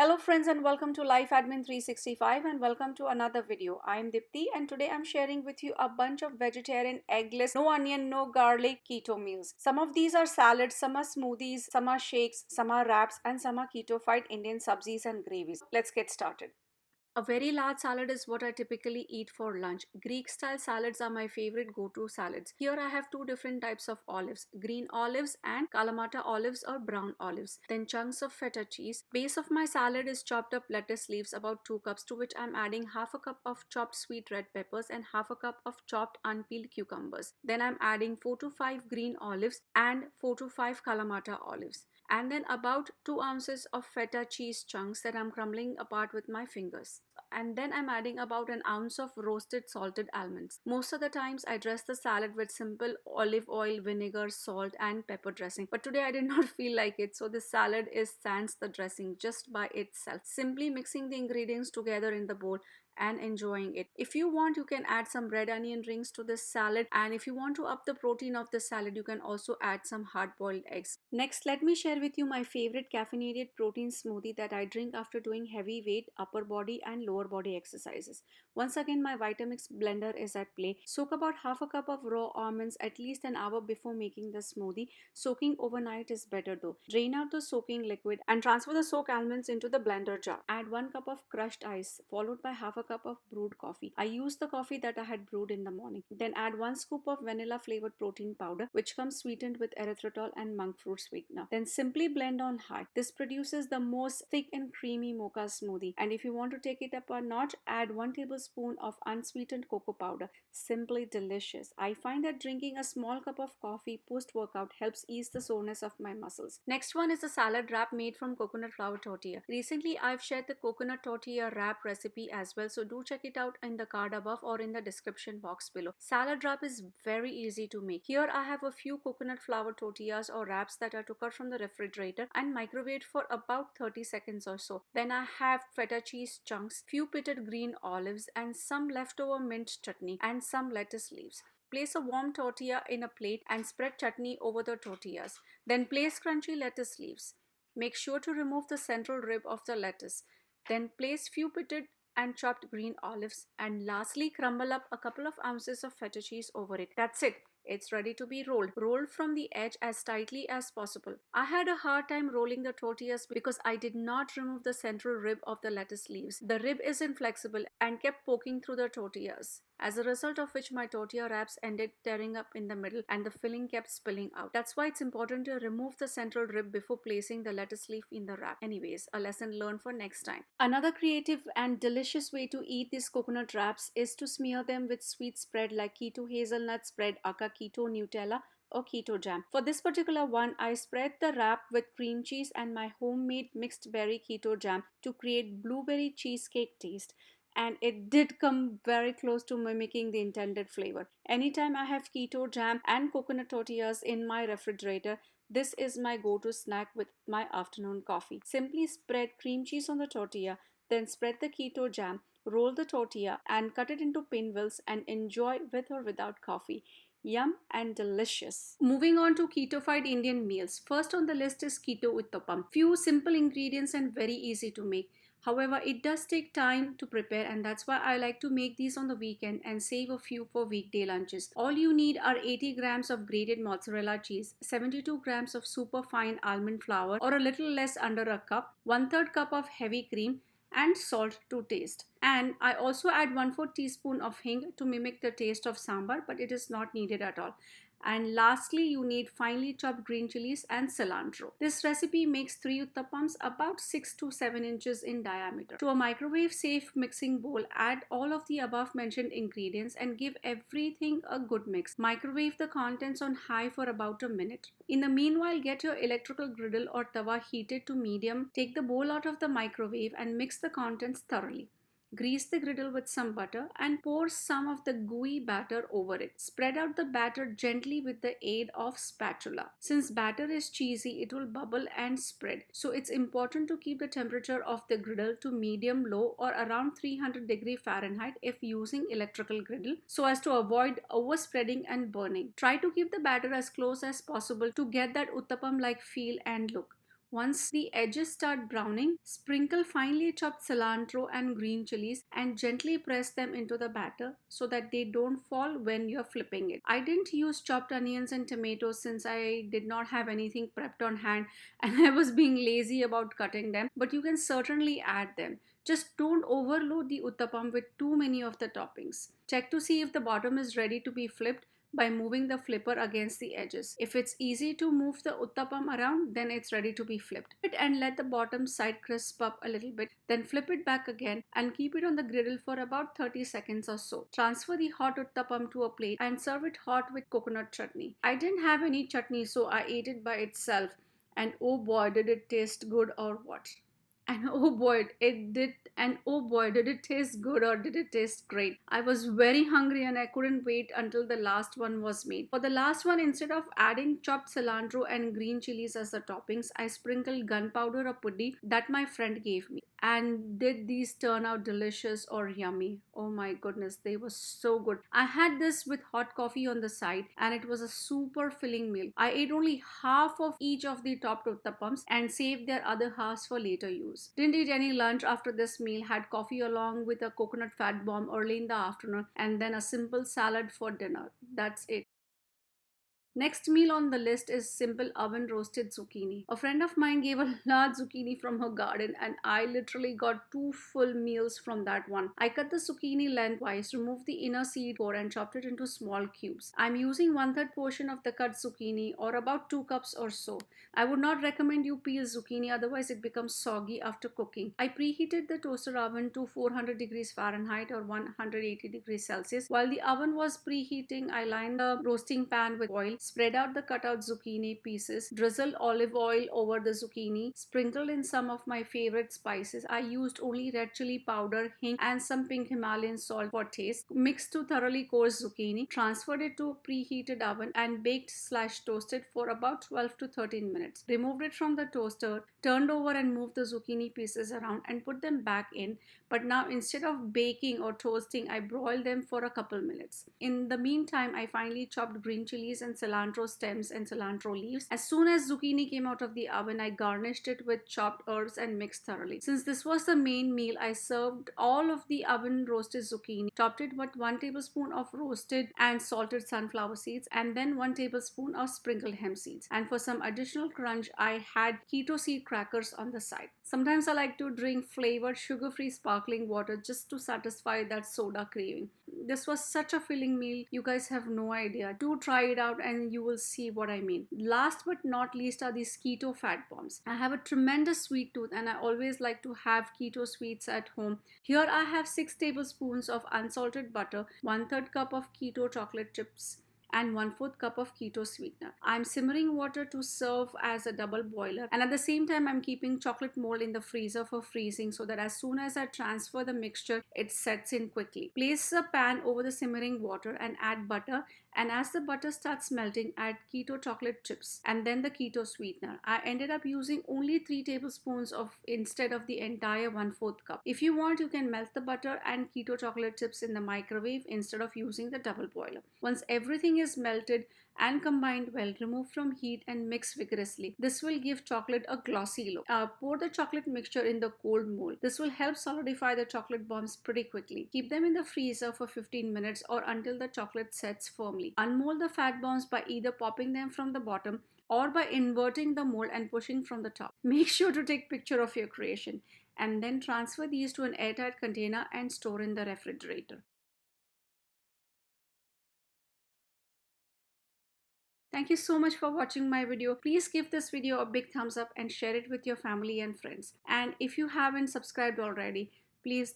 Hello friends and welcome to Life Admin 365 and welcome to another video. I am Dipty and today I'm sharing with you a bunch of vegetarian, eggless, no onion, no garlic keto meals. Some of these are salads, some are smoothies, some are shakes, some are wraps and some are keto-fied Indian sabzis and gravies. Let's get started. A very large salad is what I typically eat for lunch. Greek style salads are my favorite go-to salads. Here I have two different types of olives, green olives and Kalamata olives or brown olives. Then chunks of feta cheese. Base of my salad is chopped up lettuce leaves, about 2 cups, to which I'm adding half a cup of chopped sweet red peppers and half a cup of chopped unpeeled cucumbers. Then I'm adding 4 to 5 green olives and 4 to 5 Kalamata olives. And then about 2 ounces of feta cheese chunks that I'm crumbling apart with my fingers. And then I'm adding about an ounce of roasted salted almonds. Most of the times I dress the salad with simple olive oil, vinegar, salt and pepper dressing. But today I did not feel like it, so this salad is sans the dressing just by itself. Simply mixing the ingredients together in the bowl and enjoying it. If you want, you can add some red onion rings to this salad, and if you want to up the protein of the salad, you can also add some hard-boiled eggs. Next, let me share with you my favorite caffeinated protein smoothie that I drink after doing heavy weight, upper body and lower body exercises. Once again, my Vitamix blender is at play. Soak about half a cup of raw almonds at least an hour before making the smoothie. Soaking overnight is better though. Drain out the soaking liquid and transfer the soaked almonds into the blender jar. Add 1 cup of crushed ice followed by half a cup of brewed coffee. I used the coffee that I had brewed in the morning. Then add 1 scoop of vanilla flavored protein powder, which comes sweetened with erythritol and monk fruit sweetener. Then simply blend on high. This produces the most thick and creamy mocha smoothie. And if you want to take it up a notch, add 1 tablespoon of unsweetened cocoa powder. Simply delicious. I find that drinking a small cup of coffee post-workout helps ease the soreness of my muscles. Next one is a salad wrap made from coconut flour tortilla. Recently, I've shared the coconut tortilla wrap recipe as well, so do check it out in the card above or in the description box below. Salad wrap is very easy to make. Here I have a few coconut flour tortillas or wraps that I took out from the refrigerator and microwaved for about 30 seconds or so. Then I have feta cheese chunks, few pitted green olives and some leftover mint chutney and some lettuce leaves. Place a warm tortilla in a plate and spread chutney over the tortillas. Then place crunchy lettuce leaves. Make sure to remove the central rib of the lettuce. Then place few pitted and chopped green olives, and lastly crumble up a couple of ounces of feta cheese over it. That's it. It's ready to be rolled. Roll from the edge as tightly as possible. I had a hard time rolling the tortillas because I did not remove the central rib of the lettuce leaves. The rib is inflexible and kept poking through the tortillas, as a result of which my tortilla wraps ended tearing up in the middle and the filling kept spilling out. That's why it's important to remove the central rib before placing the lettuce leaf in the wrap. Anyways, a lesson learned for next time. Another creative and delicious way to eat these coconut wraps is to smear them with sweet spread like keto hazelnut spread, aka keto Nutella, or keto jam. For this particular one, I spread the wrap with cream cheese and my homemade mixed berry keto jam to create blueberry cheesecake taste, and it did come very close to mimicking the intended flavor. Anytime I have keto jam and coconut tortillas in my refrigerator, this is my go-to snack with my afternoon coffee. Simply spread cream cheese on the tortilla, then spread the keto jam, roll the tortilla and cut it into pinwheels and enjoy with or without coffee. Yum and delicious. Moving on to keto-fied Indian meals. First on the list is keto Uthappam. Few simple ingredients and very easy to make. However, it does take time to prepare, and that's why I like to make these on the weekend and save a few for weekday lunches. All you need are 80 grams of grated mozzarella cheese, 72 grams of super fine almond flour or a little less under a cup, 1/3 cup of heavy cream, and salt to taste. And I also add 1/4 teaspoon of hing to mimic the taste of sambar, but it is not needed at all. And lastly, you need finely chopped green chilies and cilantro. This recipe makes 3 uttappams about 6 to 7 inches in diameter. To a microwave safe mixing bowl, add all of the above mentioned ingredients and give everything a good mix. Microwave the contents on high for about a minute. In the meanwhile, get your electrical griddle or tawa heated to medium. Take the bowl out of the microwave and mix the contents thoroughly. Grease the griddle with some butter and pour some of the gooey batter over it. Spread out the batter gently with the aid of spatula. Since batter is cheesy, it will bubble and spread. So it's important to keep the temperature of the griddle to medium low or around 300 Fahrenheit if using electrical griddle, so as to avoid overspreading and burning. Try to keep the batter as close as possible to get that uttappam like feel and look. Once the edges start browning, sprinkle finely chopped cilantro and green chilies and gently press them into the batter so that they don't fall when you're flipping it. I didn't use chopped onions and tomatoes since I did not have anything prepped on hand and I was being lazy about cutting them, but you can certainly add them. Just don't overload the uttapam with too many of the toppings. Check to see if the bottom is ready to be flipped by moving the flipper against the edges. If it's easy to move the uttapam around, then it's ready to be flipped. And let the bottom side crisp up a little bit, then flip it back again and keep it on the griddle for about 30 seconds or so. Transfer the hot uttapam to a plate and serve it hot with coconut chutney. I didn't have any chutney, so I ate it by itself. And oh boy, did it taste good or what? And oh boy, it did. And oh boy, did it taste good or did it taste great? I was very hungry and I couldn't wait until the last one was made. For the last one, instead of adding chopped cilantro and green chilies as the toppings, I sprinkled gunpowder or putty that my friend gave me. And did these turn out delicious or yummy? Oh my goodness, they were so good. I had this with hot coffee on the side and it was a super filling meal. I ate only half of each of the topped uttappams and saved their other halves for later use. Didn't eat any lunch after this meal, had coffee along with a coconut fat bomb early in the afternoon, and then a simple salad for dinner. That's it. Next meal on the list is simple oven roasted zucchini. A friend of mine gave a large zucchini from her garden and I literally got two full meals from that one. I cut the zucchini lengthwise, removed the inner seed core and chopped it into small cubes. I'm using 1/3 portion of the cut zucchini or about 2 cups or so. I would not recommend you peel zucchini, otherwise it becomes soggy after cooking. I preheated the toaster oven to 400 degrees Fahrenheit or 180 degrees Celsius. While the oven was preheating, I lined the roasting pan with oil, spread out the cut out zucchini pieces, drizzle olive oil over the zucchini, sprinkled in some of my favorite spices. I used only red chili powder, hing, and some pink Himalayan salt for taste. Mixed to thoroughly coarse zucchini, transferred it to a preheated oven, and baked/toasted for about 12 to 13 minutes. Removed it from the toaster, turned over and moved the zucchini pieces around and put them back in. But now instead of baking or toasting, I broiled them for a couple minutes. In the meantime, I finely chopped green chilies and cilantro stems and cilantro leaves. As soon as zucchini came out of the oven, I garnished it with chopped herbs and mixed thoroughly. Since this was the main meal, I served all of the oven roasted zucchini, topped it with 1 tablespoon of roasted and salted sunflower seeds, and then 1 tablespoon of sprinkled hemp seeds. And for some additional crunch, I had keto seed crackers on the side. Sometimes I like to drink flavored sugar-free sparkling water just to satisfy that soda craving. This was such a filling meal, you guys have no idea. Do try it out and you will see what I mean. Last but not least are these keto fat bombs. I have a tremendous sweet tooth and I always like to have keto sweets at home. Here I have 6 tablespoons of unsalted butter, 1/3 cup of keto chocolate chips, and 1/4 cup of keto sweetener. I'm simmering water to serve as a double boiler, and at the same time I'm keeping chocolate mold in the freezer for freezing so that as soon as I transfer the mixture, it sets in quickly. Place a pan over the simmering water and add butter, and as the butter starts melting, add keto chocolate chips and then the keto sweetener. I ended up using only 3 tablespoons of instead of the entire 1/4 cup. If you want, you can melt the butter and keto chocolate chips in the microwave instead of using the double boiler. Once everything is melted and combined well, remove from heat and mix vigorously. This will give chocolate a glossy look. Pour the chocolate mixture in the cold mold. This will help solidify the chocolate bombs pretty quickly. Keep them in the freezer for 15 minutes or until the chocolate sets firmly. Unmold the fat bombs by either popping them from the bottom or by inverting the mold and pushing from the top. Make sure to take picture of your creation and then transfer these to an airtight container and store in the refrigerator. Thank you so much for watching my video. Please give this video a big thumbs up and share it with your family and friends. And if you haven't subscribed already, please